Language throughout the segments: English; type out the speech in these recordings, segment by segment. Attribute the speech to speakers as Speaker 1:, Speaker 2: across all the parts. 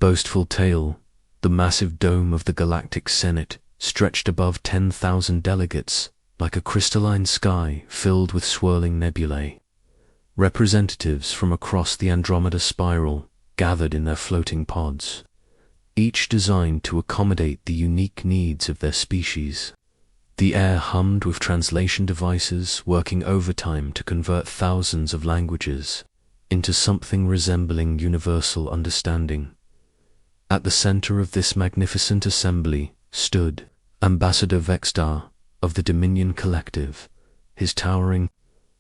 Speaker 1: boastful tale, the massive dome of the Galactic Senate stretched above 10,000 delegates like a crystalline sky filled with swirling nebulae. Representatives from across the Andromeda spiral gathered in their floating pods, each designed to accommodate the unique needs of their species. The air hummed with translation devices working overtime to convert thousands of languages into something resembling universal understanding. At the center of this magnificent assembly stood Ambassador Vextar of the Dominion Collective. His towering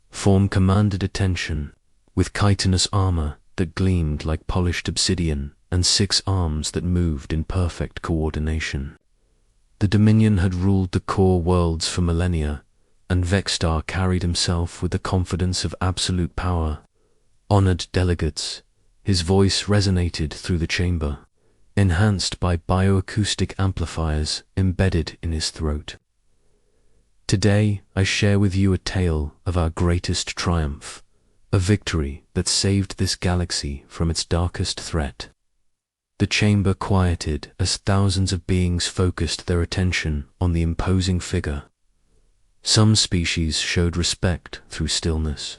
Speaker 1: form commanded attention, with chitinous armor that gleamed like polished obsidian and 6 arms that moved in perfect coordination. The Dominion had ruled the core worlds for millennia, and Vextar carried himself with the confidence of absolute power. Honored delegates, his voice resonated through the chamber, enhanced by bioacoustic amplifiers embedded in his throat. Today, I share with you a tale of our greatest triumph, a victory that saved this galaxy from its darkest threat. The chamber quieted as thousands of beings focused their attention on the imposing figure. Some species showed respect through stillness,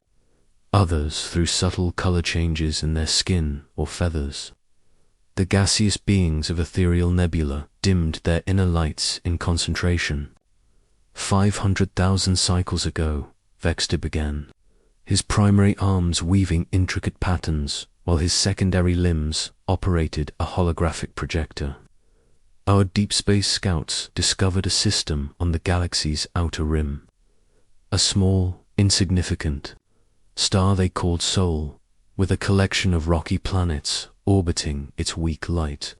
Speaker 1: others through subtle color changes in their skin or feathers. The gaseous beings of ethereal nebula dimmed their inner lights in concentration. 500,000 cycles ago, Vextar began, his primary arms weaving intricate patterns, while his secondary limbs operated a holographic projector. Our deep space scouts discovered a system on the galaxy's outer rim. A small, insignificant star they called Sol, with a collection of rocky planets orbiting its weak light.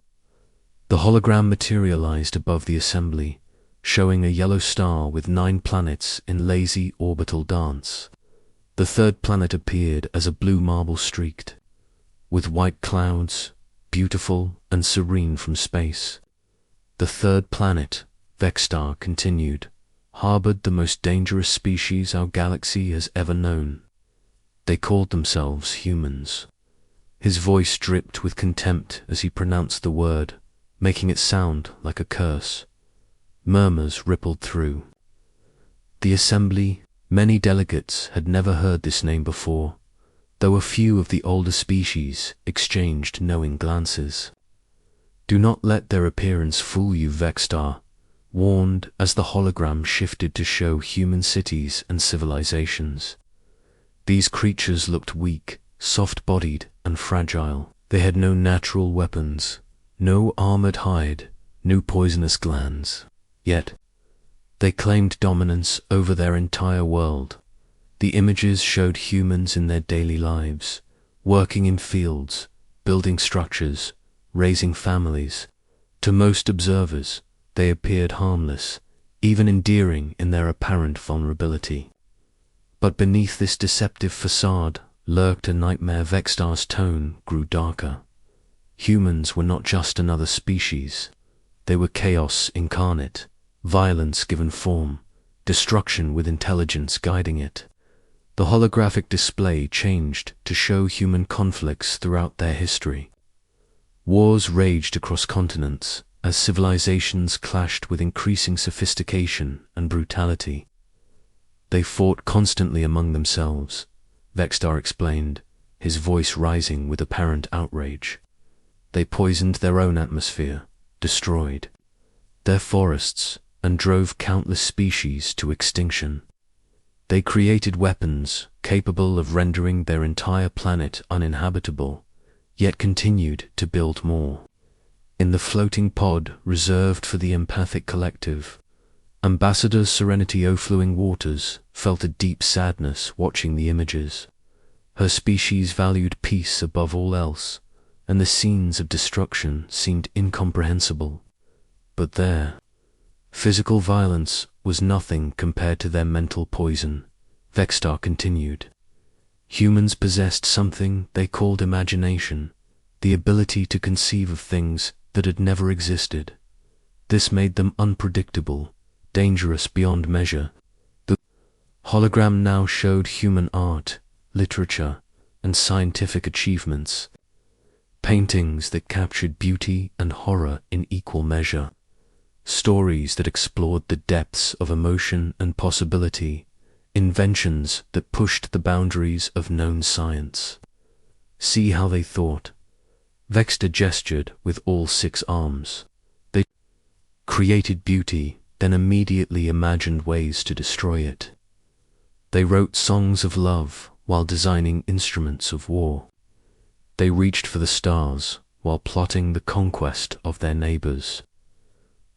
Speaker 1: The hologram materialized above the assembly, showing a yellow star with 9 planets in lazy orbital dance. The third planet appeared as a blue marble streaked, with white clouds, beautiful and serene from space. The third planet, Vextar continued, harbored the most dangerous species our galaxy has ever known. They called themselves humans. His voice dripped with contempt as he pronounced the word, making it sound like a curse. Murmurs rippled through the assembly. Many delegates had never heard this name before, though a few of the older species exchanged knowing glances. Do not let their appearance fool you, Vextar warned as the hologram shifted to show human cities and civilizations. These creatures looked weak, soft-bodied, and fragile. They had no natural weapons, no armored hide, no poisonous glands. Yet, they claimed dominance over their entire world. The images showed humans in their daily lives, working in fields, building structures, raising families. To most observers, they appeared harmless, even endearing in their apparent vulnerability. But beneath this deceptive facade lurked a nightmare. Vextar's tone grew darker. Humans were not just another species. They were chaos incarnate, violence given form, destruction with intelligence guiding it. The holographic display changed to show human conflicts throughout their history. Wars raged across continents as civilizations clashed with increasing sophistication and brutality. They fought constantly among themselves, Vextar explained, his voice rising with apparent outrage. They poisoned their own atmosphere, destroyed their forests, and drove countless species to extinction. They created weapons capable of rendering their entire planet uninhabitable, yet continued to build more. In the floating pod reserved for the empathic collective, Ambassador Serenity O'Flowing Waters felt a deep sadness watching the images. Her species valued peace above all else, and the scenes of destruction seemed incomprehensible. But their physical violence was nothing compared to their mental poison, Vextar continued. Humans possessed something they called imagination, the ability to conceive of things that had never existed. This made them unpredictable, dangerous beyond measure. The hologram now showed human art, literature, and scientific achievements. paintings that captured beauty and horror in equal measure, stories that explored the depths of emotion and possibility, inventions that pushed the boundaries of known science. See how they thought. Vexter gestured with all 6 arms. They created beauty, then immediately imagined ways to destroy it. They wrote songs of love while designing instruments of war. They reached for the stars while plotting the conquest of their neighbors.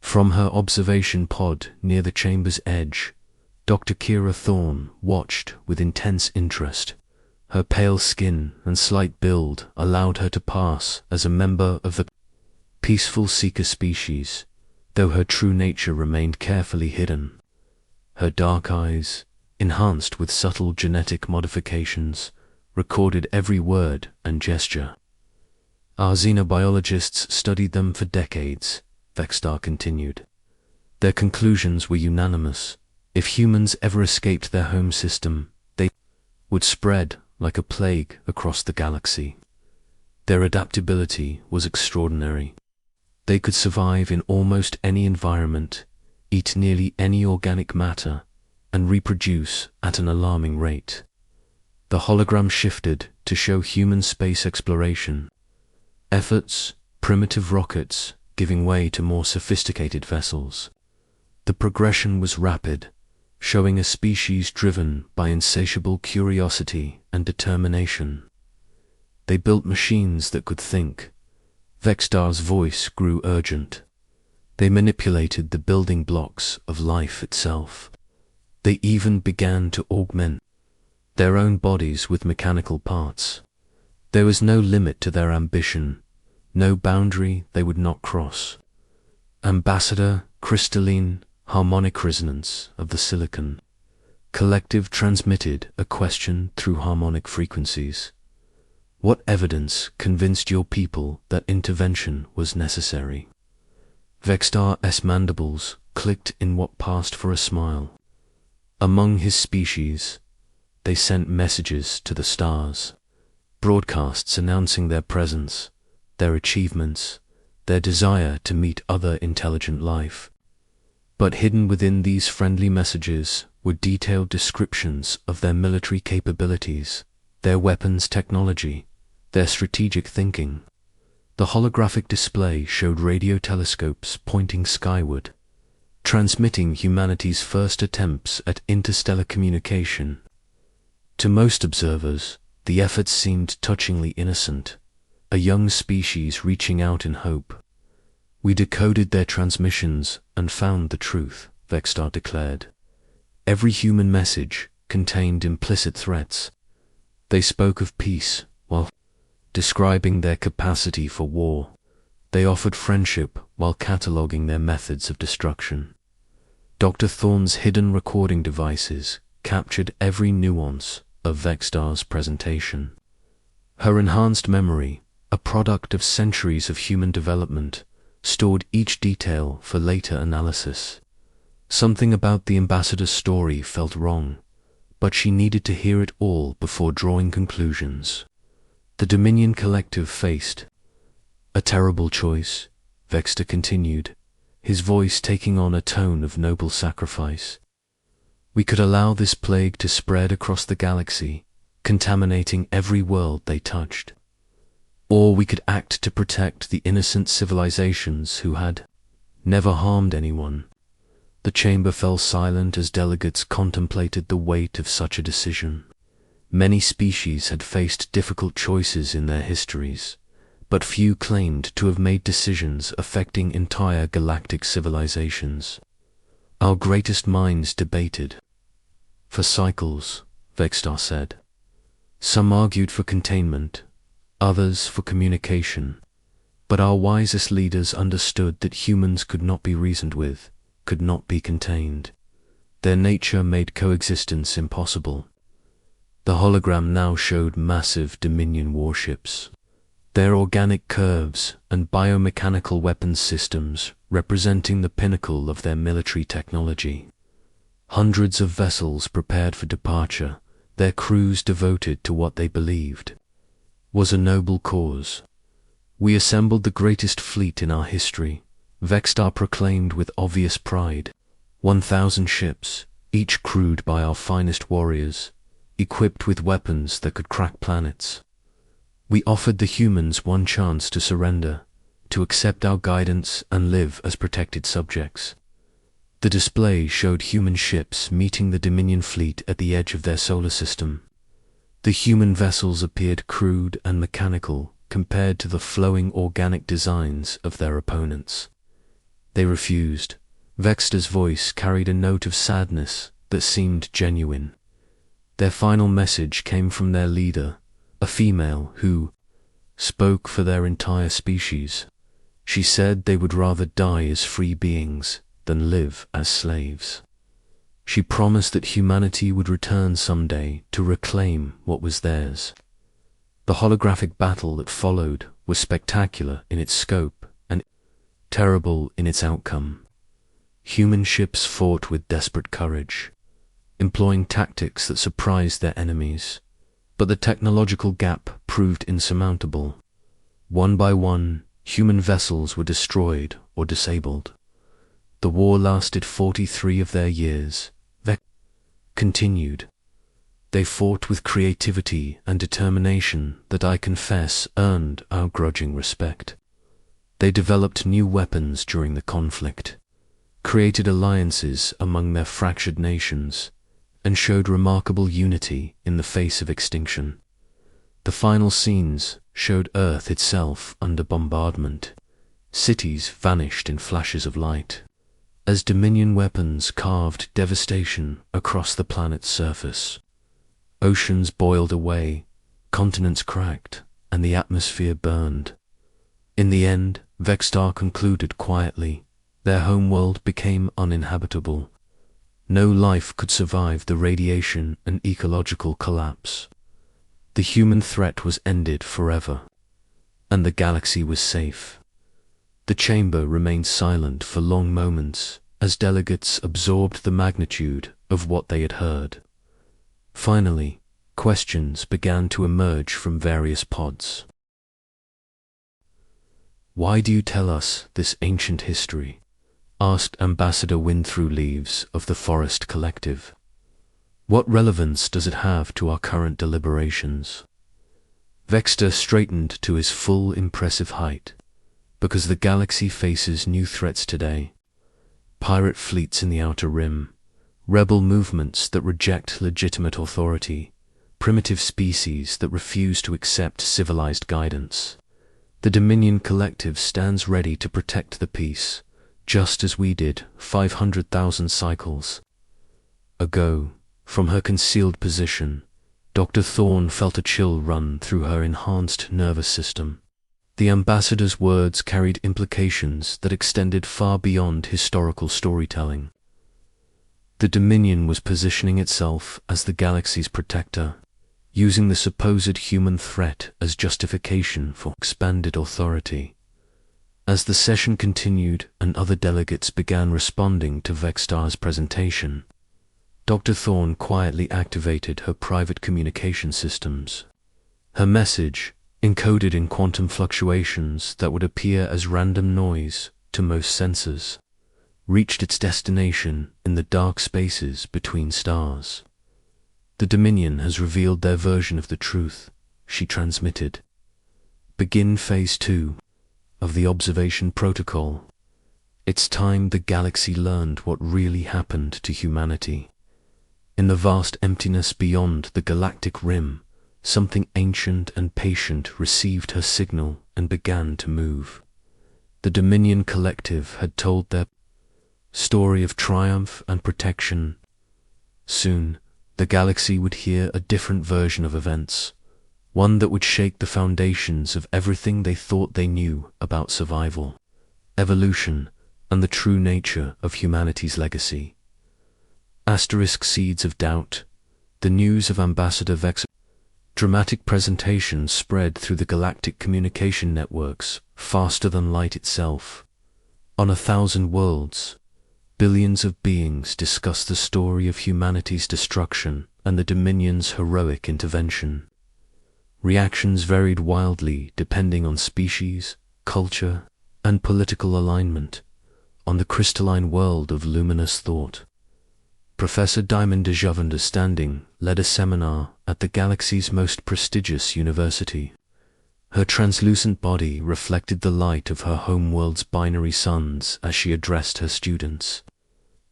Speaker 1: From her observation pod near the chamber's edge, Dr. Kira Thorne watched with intense interest. Her pale skin and slight build allowed her to pass as a member of the peaceful seeker species, though her true nature remained carefully hidden. Her dark eyes, enhanced with subtle genetic modifications, recorded every word and gesture. Our xenobiologists studied them for decades, Vextar continued. Their conclusions were unanimous. If humans ever escaped their home system, they would spread like a plague across the galaxy. Their adaptability was extraordinary. They could survive in almost any environment, eat nearly any organic matter, and reproduce at an alarming rate. The hologram shifted to show human space exploration. Efforts, primitive rockets, giving way to more sophisticated vessels. The progression was rapid, showing a species driven by insatiable curiosity and determination. They built machines that could think. Vextar's voice grew urgent. They manipulated the building blocks of life itself. They even began to augment their own bodies with mechanical parts. There was no limit to their ambition, no boundary they would not cross. Ambassador, crystalline, harmonic resonance of the silicon. Collective transmitted a question through harmonic frequencies. What evidence convinced your people that intervention was necessary? Vextar's mandibles clicked in what passed for a smile. Among his species, they sent messages to the stars, broadcasts announcing their presence, their achievements, their desire to meet other intelligent life. But hidden within these friendly messages were detailed descriptions of their military capabilities, their weapons technology, their strategic thinking. The holographic display showed radio telescopes pointing skyward, transmitting humanity's first attempts at interstellar communication. To most observers, the efforts seemed touchingly innocent, a young species reaching out in hope. We decoded their transmissions and found the truth, Vextar declared. Every human message contained implicit threats. They spoke of peace while describing their capacity for war. They offered friendship while cataloging their methods of destruction. Dr. Thorne's hidden recording devices captured every nuance of Vextar's presentation. Her enhanced memory, a product of centuries of human development, stored each detail for later analysis. Something about the ambassador's story felt wrong, but she needed to hear it all before drawing conclusions. The Dominion Collective faced a terrible choice, Vextar continued, his voice taking on a tone of noble sacrifice. We could allow this plague to spread across the galaxy, contaminating every world they touched. Or we could act to protect the innocent civilizations who had never harmed anyone. The chamber fell silent as delegates contemplated the weight of such a decision. Many species had faced difficult choices in their histories, but few claimed to have made decisions affecting entire galactic civilizations. Our greatest minds debated. For cycles, Vextar said. Some argued for containment, others for communication, but our wisest leaders understood that humans could not be reasoned with, could not be contained. Their nature made coexistence impossible. The hologram now showed massive Dominion warships. Their organic curves and biomechanical weapons systems representing the pinnacle of their military technology. Hundreds of vessels prepared for departure, their crews devoted to what they believed was a noble cause. We assembled the greatest fleet in our history, Vextar proclaimed with obvious pride. 1,000 ships, each crewed by our finest warriors, equipped with weapons that could crack planets. We offered the humans one chance to surrender, to accept our guidance and live as protected subjects. The display showed human ships meeting the Dominion fleet at the edge of their solar system. The human vessels appeared crude and mechanical compared to the flowing organic designs of their opponents. They refused. Vextar's voice carried a note of sadness that seemed genuine. Their final message came from their leader, a female who spoke for their entire species. She said they would rather die as free beings than live as slaves. She promised that humanity would return someday to reclaim what was theirs. The holographic battle that followed was spectacular in its scope and terrible in its outcome. Human ships fought with desperate courage, employing tactics that surprised their enemies, but the technological gap proved insurmountable. One by one, human vessels were destroyed or disabled. The war lasted 43 of their years. They continued. They fought with creativity and determination that I confess earned our grudging respect. They developed new weapons during the conflict, created alliances among their fractured nations, and showed remarkable unity in the face of extinction. The final scenes showed Earth itself under bombardment. Cities vanished in flashes of light, as Dominion weapons carved devastation across the planet's surface. Oceans boiled away, continents cracked, and the atmosphere burned. In the end, Vextar concluded quietly, their homeworld became uninhabitable. No life could survive the radiation and ecological collapse. The human threat was ended forever, and the galaxy was safe. The chamber remained silent for long moments as delegates absorbed the magnitude of what they had heard. Finally, questions began to emerge from various pods. "Why do you tell us this ancient history?" asked Ambassador Windthrough-Leaves of the Forest Collective. "What relevance does it have to our current deliberations?" Vextar straightened to his full impressive height. Because the galaxy faces new threats today. Pirate fleets in the Outer Rim, rebel movements that reject legitimate authority, primitive species that refuse to accept civilized guidance. The Dominion Collective stands ready to protect the peace, just as we did 500,000 cycles ago. From her concealed position, Dr. Thorne felt a chill run through her enhanced nervous system. The ambassador's words carried implications that extended far beyond historical storytelling. The Dominion was positioning itself as the galaxy's protector, using the supposed human threat as justification for expanded authority. As the session continued and other delegates began responding to Vextar's presentation, Dr. Thorne quietly activated her private communication systems. Her message, encoded in quantum fluctuations that would appear as random noise to most sensors, reached its destination in the dark spaces between stars. "The Dominion has revealed their version of the truth," she transmitted. "Begin Phase 2 of the observation protocol. It's time the galaxy learned what really happened to humanity. In the vast emptiness beyond the galactic rim, something ancient and patient received her signal and began to move. The Dominion Collective had told their story of triumph and protection. Soon, the galaxy would hear a different version of events, one that would shake the foundations of everything they thought they knew about survival, evolution, and the true nature of humanity's legacy. Asterisk seeds of doubt. The news of Ambassador Vextar's dramatic presentation spread through the galactic communication networks faster than light itself. On 1,000 worlds, billions of beings discussed the story of humanity's destruction and the Dominion's heroic intervention. Reactions varied wildly depending on species, culture, and political alignment on the crystalline world of luminous thought. Professor Diamond de Understanding led a seminar at the galaxy's most prestigious university. Her translucent body reflected the light of her homeworld's binary suns as she addressed her students,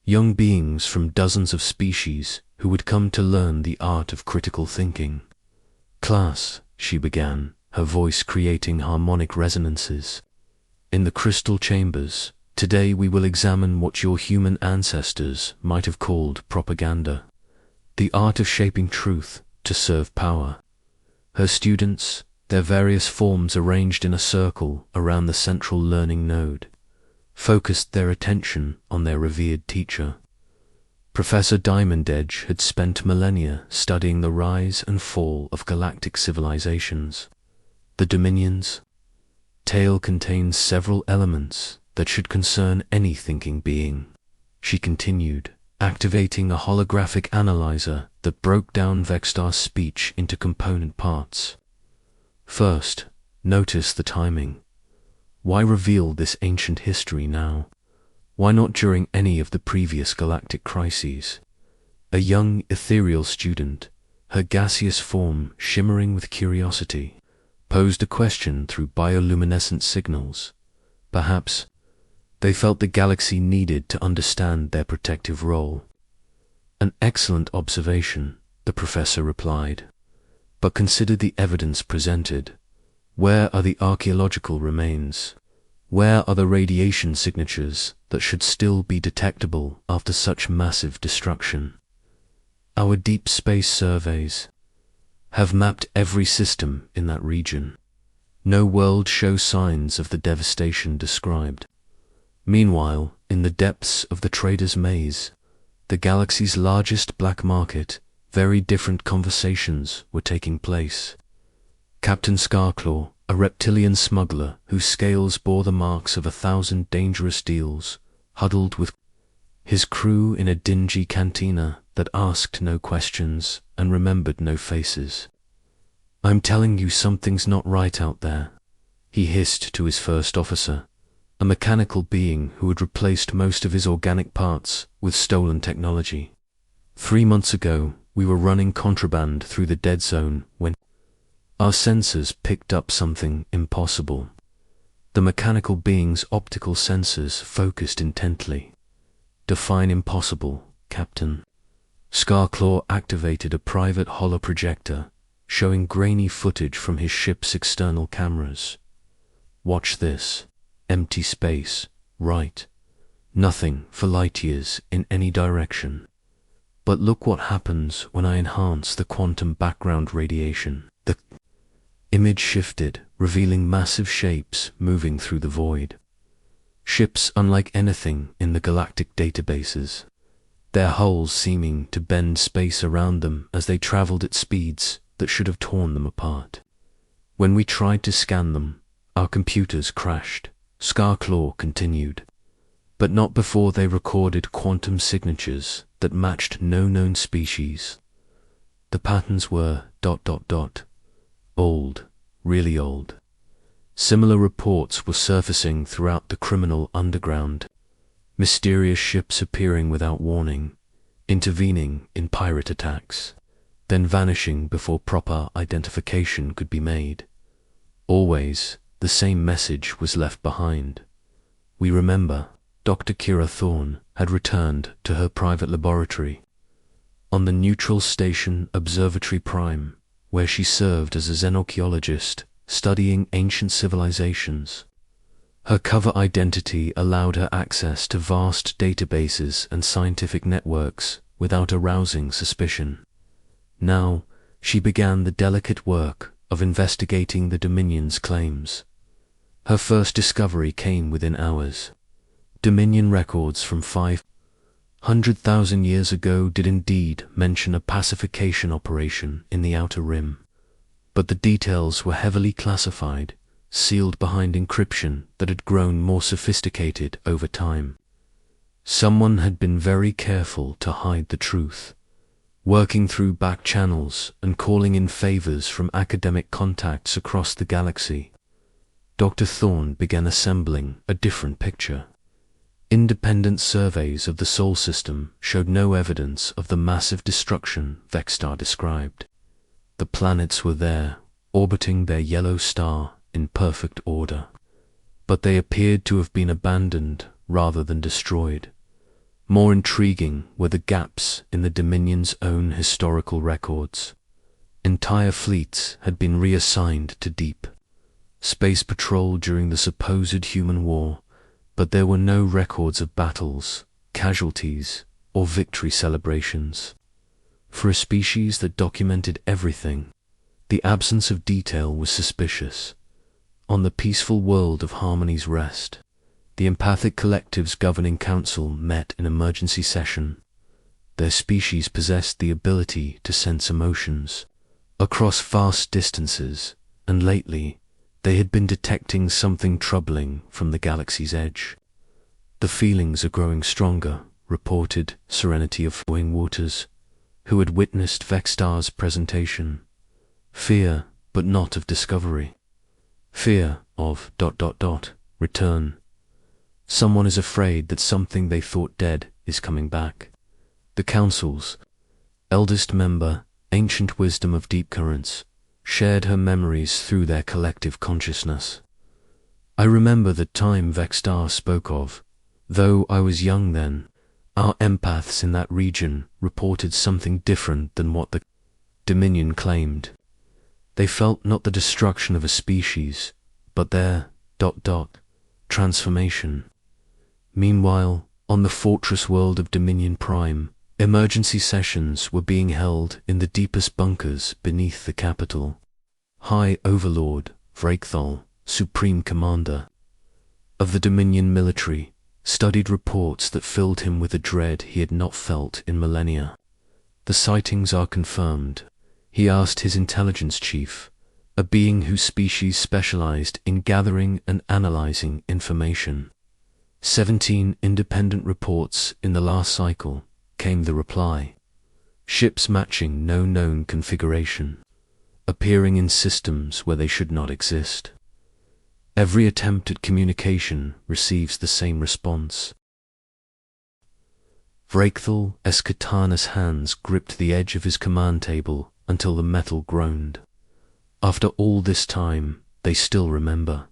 Speaker 1: young beings from dozens of species who would come to learn the art of critical thinking. "Class," she began, her voice creating harmonic resonances. "In the crystal chambers, today we will examine what your human ancestors might have called propaganda, the art of shaping truth to serve power." Her students, their various forms arranged in a circle around the central learning node, focused their attention on their revered teacher. Professor Diamond Edge had spent millennia studying the rise and fall of galactic civilizations. The Dominion's tale contains several elements that should concern any thinking being, she continued, activating a holographic analyzer that broke down Vextar's speech into component parts. "First, notice the timing. Why reveal this ancient history now? Why not during any of the previous galactic crises?" A young, ethereal student, her gaseous form shimmering with curiosity, posed a question through bioluminescent signals. Perhaps they felt the galaxy needed to understand their protective role. "An excellent observation," the professor replied. "But consider the evidence presented. Where are the archaeological remains? Where are the radiation signatures that should still be detectable after such massive destruction? Our deep space surveys have mapped every system in that region. No world shows signs of the devastation described. Meanwhile, in the depths of the Trader's Maze, the galaxy's largest black market, very different conversations were taking place. Captain Scarclaw, a reptilian smuggler whose scales bore the marks of 1,000 dangerous deals, huddled with his crew in a dingy cantina that asked no questions and remembered no faces. "I'm telling you something's not right out there," he hissed to his first officer, a mechanical being who had replaced most of his organic parts with stolen technology. "3 months ago, we were running contraband through the dead zone when our sensors picked up something impossible." The mechanical being's optical sensors focused intently. "Define impossible, Captain." Scarclaw activated a private holoprojector, showing grainy footage from his ship's external cameras. "Watch this. Empty space, right? Nothing for light years in any direction. But look what happens when I enhance the quantum background radiation." The image shifted, revealing massive shapes moving through the void. Ships unlike anything in the galactic databases, their hulls seeming to bend space around them as they traveled at speeds that should have torn them apart. "When we tried to scan them, our computers crashed," Scarclaw continued, "but not before they recorded quantum signatures that matched no known species. The patterns were ... old, really old. Similar reports were surfacing throughout the criminal underground, mysterious ships appearing without warning, intervening in pirate attacks, then vanishing before proper identification could be made. Always, the same message was left behind. We remember Dr. Kira Thorne had returned to her private laboratory on the neutral station Observatory Prime, where she served as a xenarchaeologist studying ancient civilizations. Her cover identity allowed her access to vast databases and scientific networks without arousing suspicion. Now, she began the delicate work of investigating the Dominion's claims. Her first discovery came within hours. Dominion records from 500,000 years ago did indeed mention a pacification operation in the Outer Rim, but the details were heavily classified, sealed behind encryption that had grown more sophisticated over time. Someone had been very careful to hide the truth. working through back channels and calling in favors from academic contacts across the galaxy. Dr. Thorne began assembling a different picture. Independent surveys of the Sol system showed no evidence of the massive destruction Vexstar described. The planets were there, orbiting their yellow star in perfect order, but they appeared to have been abandoned rather than destroyed. More intriguing were the gaps in the Dominion's own historical records. Entire fleets had been reassigned to deep space patrol during the supposed human war, but there were no records of battles, casualties, or victory celebrations. For a species that documented everything, the absence of detail was suspicious. On the peaceful world of Harmony's Rest, the empathic collective's governing council met in emergency session. Their species possessed the ability to sense emotions across vast distances, and lately they had been detecting something troubling from the galaxy's edge. "The feelings are growing stronger," reported Serenity of Flowing Waters, who had witnessed Vexstar's presentation. "Fear, but not of discovery. Fear of ... return. Someone is afraid that something they thought dead is coming back." The Council's eldest member, Ancient Wisdom of Deep Currents, shared her memories through their collective consciousness. "I remember the time Vexstar spoke of. Though I was young then, our empaths in that region reported something different than what the Dominion claimed. They felt not the destruction of a species, but their ... transformation." Meanwhile, on the fortress world of Dominion Prime, emergency sessions were being held in the deepest bunkers beneath the capital. High Overlord Vrakthal, Supreme Commander of the Dominion military, studied reports that filled him with a dread he had not felt in millennia. "The sightings are confirmed," he asked his intelligence chief, a being whose species specialized in gathering and analyzing information. 17 independent reports in the last cycle, came the reply. Ships matching no known configuration, appearing in systems where they should not exist. Every attempt at communication receives the same response. Vrakthal Eskatana's hands gripped the edge of his command table until the metal groaned. After all this time, they still remember.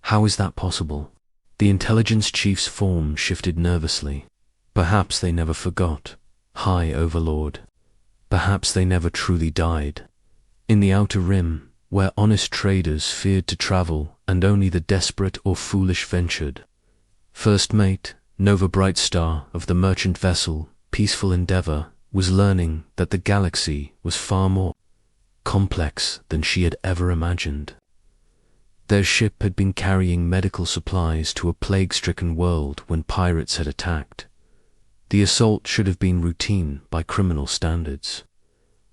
Speaker 1: How is that possible? The intelligence chief's form shifted nervously. Perhaps they never forgot. High Overlord. Perhaps they never truly died. In the Outer Rim, where honest traders feared to travel and only the desperate or foolish ventured, First Mate Nova Brightstar of the merchant vessel Peaceful Endeavor was learning that the galaxy was far more complex than she had ever imagined. Their ship had been carrying medical supplies to a plague-stricken world when pirates had attacked. The assault should have been routine by criminal standards.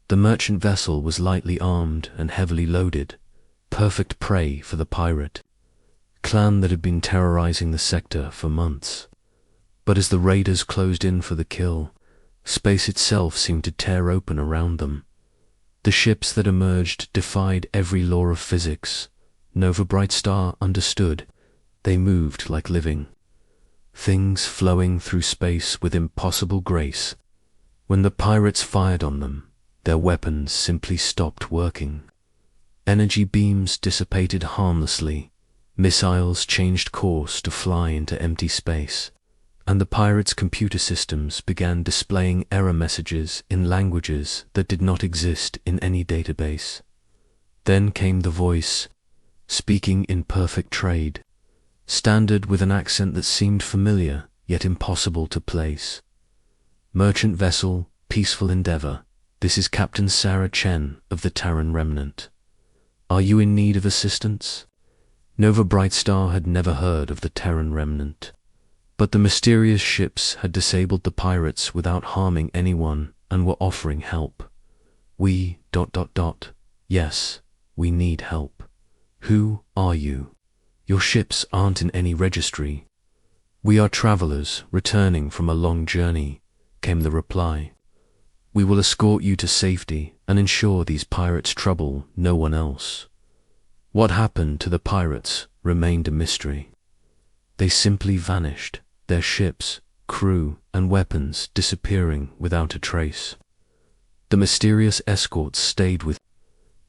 Speaker 1: The merchant vessel was lightly armed and heavily loaded, perfect prey for the pirate clan that had been terrorizing the sector for months. But as the raiders closed in for the kill, space itself seemed to tear open around them. The ships that emerged defied every law of physics. Nova Brightstar understood. They moved like living things flowing through space with impossible grace. When the pirates fired on them, their weapons simply stopped working. Energy beams dissipated harmlessly, missiles changed course to fly into empty space, and the pirates' computer systems began displaying error messages in languages that did not exist in any database. Then came the voice, speaking in perfect trade, standard with an accent that seemed familiar yet impossible to place. "Merchant vessel, Peaceful Endeavor, this is Captain Sarah Chen of the Terran Remnant. Are you in need of assistance?" Nova Brightstar had never heard of the Terran Remnant, but the mysterious ships had disabled the pirates without harming anyone and were offering help. "We ... Yes, we need help. Who are you? Your ships aren't in any registry." "We are travelers returning from a long journey," came the reply. We will escort you to safety and ensure these pirates trouble no one else." What happened to the pirates remained a mystery. They simply vanished, their ships, crew, and weapons disappearing without a trace. The mysterious escorts stayed with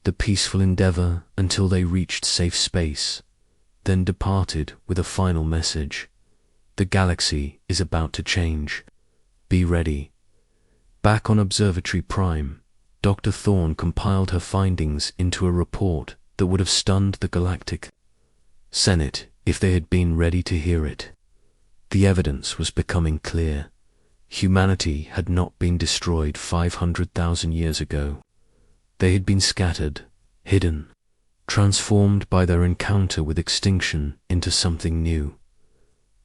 Speaker 1: the peaceful endeavor until they reached safe space, then departed with a final message. The galaxy is about to change. Be ready. Back on Observatory Prime, Dr. Thorne compiled her findings into a report that would have stunned the Galactic Senate if they had been ready to hear it. The evidence was becoming clear. Humanity had not been destroyed 500,000 years ago. They had been scattered, hidden, transformed by their encounter with extinction into something new.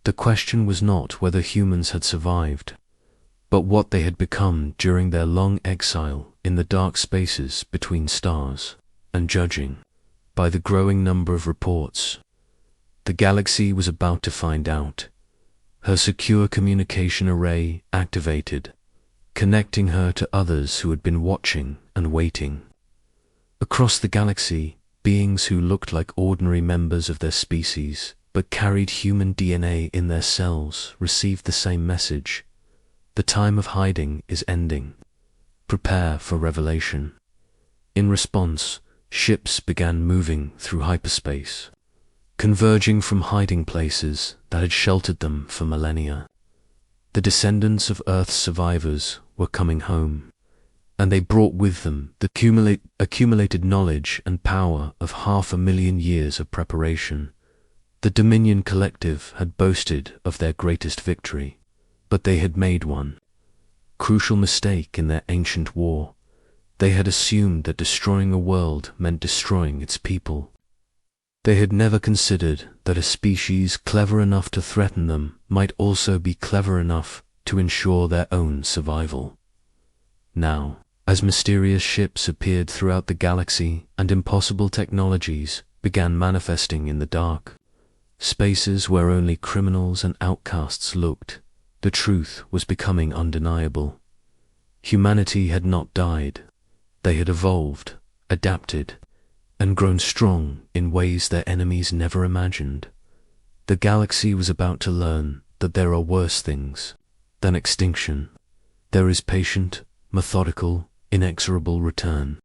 Speaker 1: The question was not whether humans had survived, but what they had become during their long exile in the dark spaces between stars. And judging by the growing number of reports, the galaxy was about to find out. Her secure communication array activated, connecting her to others who had been watching and waiting. Across the galaxy, beings who looked like ordinary members of their species but carried human DNA in their cells received the same message. The time of hiding is ending. Prepare for revelation. In response, ships began moving through hyperspace, converging from hiding places that had sheltered them for millennia. The descendants of Earth's survivors were coming home, and they brought with them the accumulated knowledge and power of 500,000 years of preparation. The Dominion Collective had boasted of their greatest victory, but they had made one crucial mistake in their ancient war. They had assumed that destroying a world meant destroying its people. They had never considered that a species clever enough to threaten them might also be clever enough to ensure their own survival. Now, as mysterious ships appeared throughout the galaxy and impossible technologies began manifesting in the dark spaces where only criminals and outcasts looked, the truth was becoming undeniable. Humanity had not died. They had evolved, adapted, and grown strong in ways their enemies never imagined. The galaxy was about to learn that there are worse things than extinction. There is patient, methodical, inexorable return.